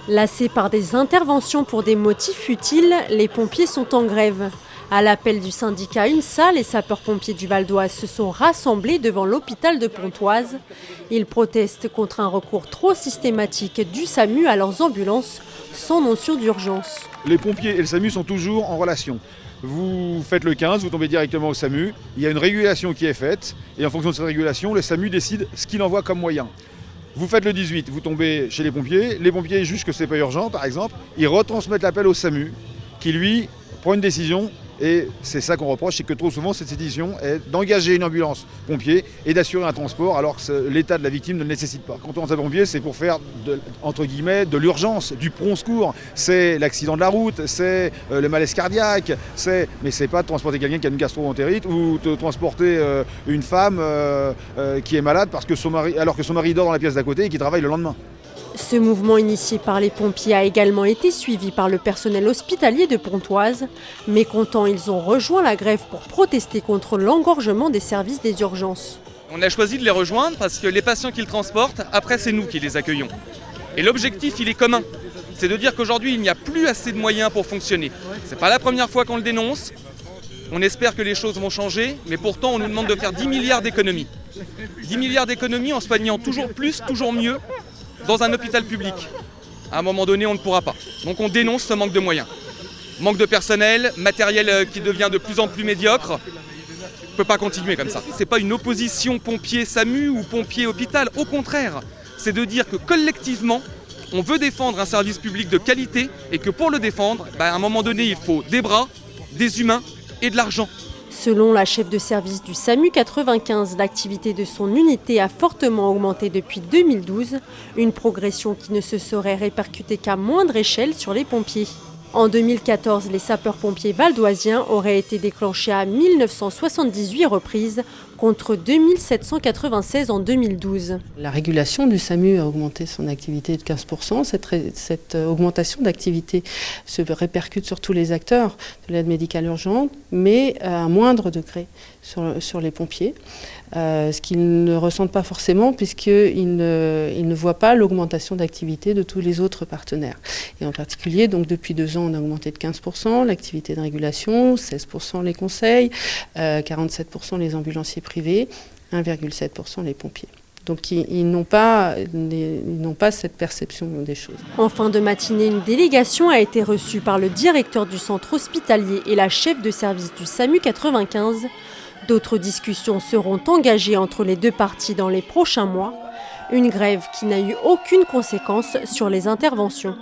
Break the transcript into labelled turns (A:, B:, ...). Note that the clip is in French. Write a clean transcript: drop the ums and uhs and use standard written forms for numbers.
A: Lassés par des interventions pour des motifs futiles, les pompiers sont en grève. À l'appel du syndicat UNSA, les sapeurs-pompiers du Val d'Oise se sont rassemblés devant l'hôpital de Pontoise. Ils protestent contre un recours trop systématique du SAMU à leurs ambulances sans notion d'urgence.
B: Les pompiers et le SAMU sont toujours en relation. Vous faites le 15, vous tombez directement au SAMU, il y a une régulation qui est faite et en fonction de cette régulation, le SAMU décide ce qu'il envoie comme moyen. Vous faites le 18, vous tombez chez les pompiers jugent que ce n'est pas urgent par exemple, ils retransmettent l'appel au SAMU qui lui prend une décision. Et c'est ça qu'on reproche, c'est que trop souvent cette décision est d'engager une ambulance pompier et d'assurer un transport alors que l'état de la victime ne le nécessite pas. Quand on est pompier, c'est pour faire entre guillemets de l'urgence, du prompt secours. C'est l'accident de la route, c'est le malaise cardiaque, mais c'est pas de transporter quelqu'un qui a une gastro-entérite ou de transporter une femme qui est malade alors que son mari dort dans la pièce d'à côté et qui travaille le lendemain.
A: Ce mouvement initié par les pompiers a également été suivi par le personnel hospitalier de Pontoise. Mécontents, ils ont rejoint la grève pour protester contre l'engorgement des services des urgences.
C: On a choisi de les rejoindre parce que les patients qu'ils transportent, après c'est nous qui les accueillons. Et l'objectif, il est commun. C'est de dire qu'aujourd'hui, il n'y a plus assez de moyens pour fonctionner. C'est pas la première fois qu'on le dénonce. On espère que les choses vont changer, mais pourtant on nous demande de faire 10 milliards d'économies. 10 milliards d'économies en soignant toujours plus, toujours mieux, dans un hôpital public. À un moment donné, on ne pourra pas. Donc on dénonce ce manque de moyens. Manque de personnel, matériel qui devient de plus en plus médiocre. On ne peut pas continuer comme ça. Ce n'est pas une opposition pompier-SAMU ou pompier-hôpital. Au contraire, c'est de dire que collectivement, on veut défendre un service public de qualité et que pour le défendre, à un moment donné, il faut des bras, des humains et de l'argent.
A: Selon la chef de service du SAMU 95, l'activité de son unité a fortement augmenté depuis 2012, une progression qui ne se serait répercutée qu'à moindre échelle sur les pompiers. En 2014, les sapeurs-pompiers valdoisiens auraient été déclenchés à 1978 reprises contre 2796 en 2012.
D: La régulation du SAMU a augmenté son activité de 15%. Cette augmentation d'activité se répercute sur tous les acteurs de l'aide médicale urgente, mais à un moindre degré sur les pompiers, ce qu'ils ne ressentent pas forcément puisqu'ils ne voient pas l'augmentation d'activité de tous les autres partenaires. Et en particulier, donc depuis 2 ans, on a augmenté de 15% l'activité de régulation, 16% les conseils, 47% les ambulanciers privés, 1,7% les pompiers. Donc ils n'ont pas cette perception des choses.
A: En fin de matinée, une délégation a été reçue par le directeur du centre hospitalier et la chef de service du SAMU 95. D'autres discussions seront engagées entre les deux parties dans les prochains mois. Une grève qui n'a eu aucune conséquence sur les interventions.